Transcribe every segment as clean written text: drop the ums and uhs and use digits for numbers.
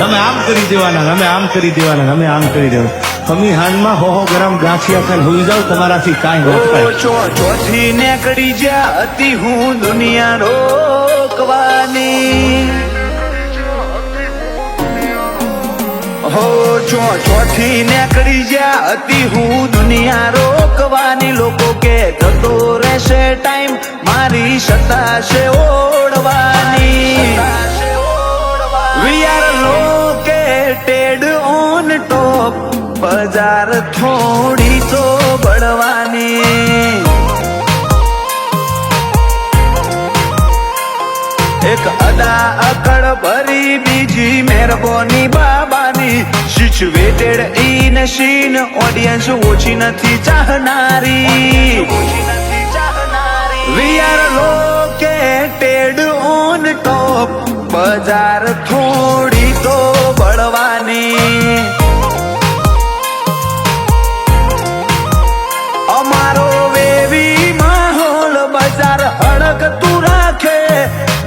તમે આમ કરી દેવાના, અમે આમ કરી દેવાના, અમે આમ કરી દેવાના. તમે હાનમાં 100 ગ્રામ ગાંઠિયા ખાઈને હોઈ જાવ, તમારાથી કાંઈ ન થાય. ચોથી નીકળી જ્યાં હતી હું દુનિયા રોકવાની. હો ચોથી નીકળી જ્યાં હતી હું દુનિયા રોકવાની. લોકો કે જતો રહેશે ટાઈમ, મારી સત્તા છે ઓળવાની. We are located on top, બજાર થોડી તો બળવાની. એક અદા અકડ ભરી, બીજી મહેરબાની બાબાની. સિચ્યુએટેડ ઇન સીન, ઓડિયન્સ ઓછી નથી ચાહનારી. We are located on top, બજાર થોડી તો બળવાની. અમારો વેવી માહોલ બજાર હળકતું રાખે.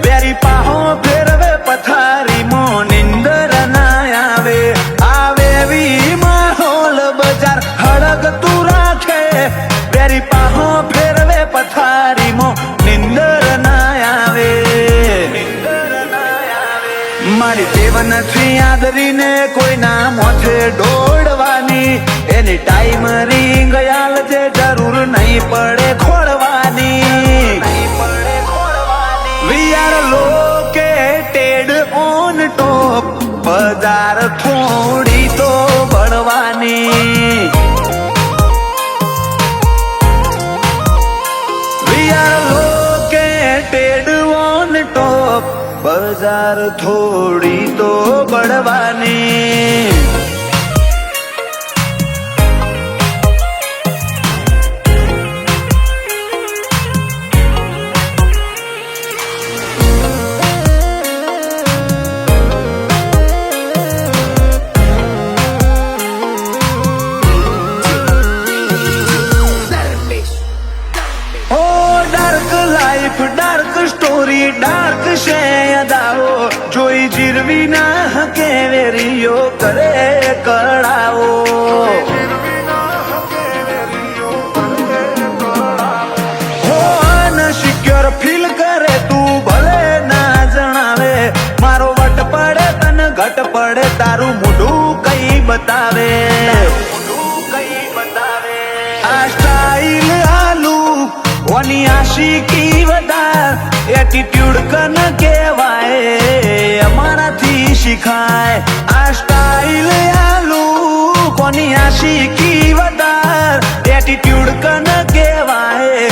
બેરી પાહો ફેરવે પથારી મો નિંદર ના આવે. આ વેવી માહોલ બજાર હળકતું રાખે. બેરી પાહો ફેરવે પથારી મો નિંદર ના આવે. મારી ટેવ નથી આદરીને કોઈના મોથે દોડવાની. એની ટાઈમ રિંગ યાલ છે, જરૂર નહીં પડે ખોળવાની. We are located on top, બજાર થોડી તો બળવાની. We are located on top, બજાર થોડી તો બળવાની. ડાર્ક સ્ટોરી, ડાર્ક છે અદાઓ, જોઈ જીરવી ના હકે વેરીઓ કરે કળાઓ. હો અનસિક્યોર ફીલ કરે તું ભલે ના જણાવે. મારો વટ પડે તને ઘટ પડે, તારું મોઢું કઈ બતાવે. આ સ્ટાઈલ આલુ ઓની આશિકી વધાર, એટીટ્યુડ કન કહેવાય, અમારાથી શીખાય. આ સ્ટાઈલ આલુ કોની આશિકી વધાર, એટીટ્યુડ કન કહેવાય,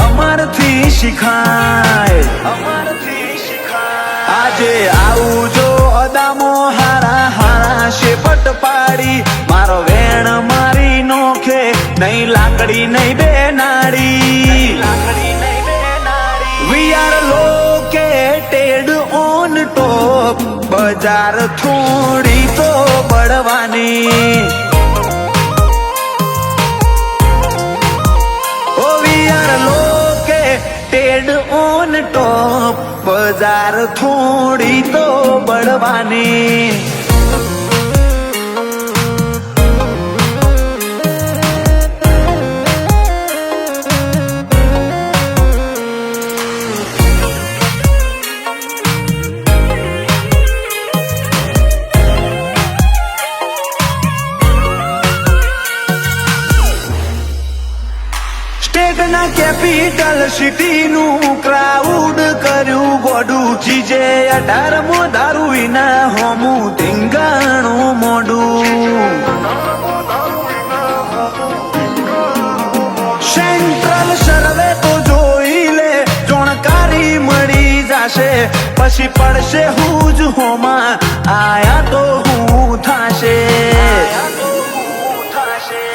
અમારથી શીખાય. આજે આવું જો અદામો હારા હારા શેપટ પાડી. મારો વેણ મારી નોખે, નહીં લાકડી નહીં બે નાડી. We are located on top, બજાર થોડી તો બળવાની. Oh, we are located on top, બજાર થોડી તો બળવાની. સ્ટેટના કેપિટલ સિટીનું ક્રાઉડ કર્યું ગોડું. જીજે 18મો દારૂ વિના હોમું ધીંગાણું મોડું. સેન્ટ્રલ સર્વે તો જોઈ લે, જાણકારી મળી જશે. પછી પડશે હું જ હોમાં, આયા તો હું થાશે.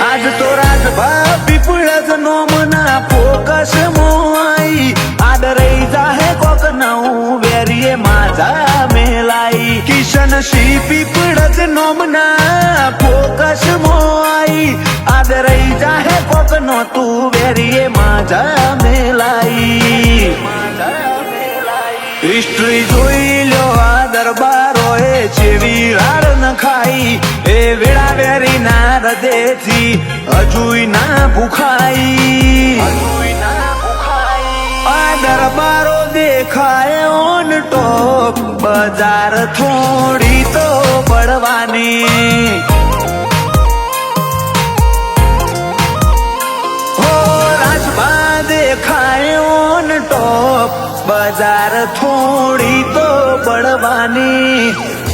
આજ તો રાજભા પીપળજ નોમના ફોકસ મોઈ. આદ રહી જાહે કોક નવું વેરીએ માજા મેલાઈ. કિશન સી પીપળજ નોમના ફોકસ મોઈ. આદ રહી જાહે કોક નો તું વેરીએ માજા મેલાઈ. હિસ્ટ્રી જોઈ લો આ દરબારોએ છે એવી રાડ ન ખાઈ એ વેળા વેરી ના હૃદયથી હજુય ના ભૂખાઈ આ દરબારો દેખાય ઓન ટોપ બજાર થોડી તો પડવાની હો રાજભા દેખાય ઓન ટોપ બજાર થોડી તો પડવાની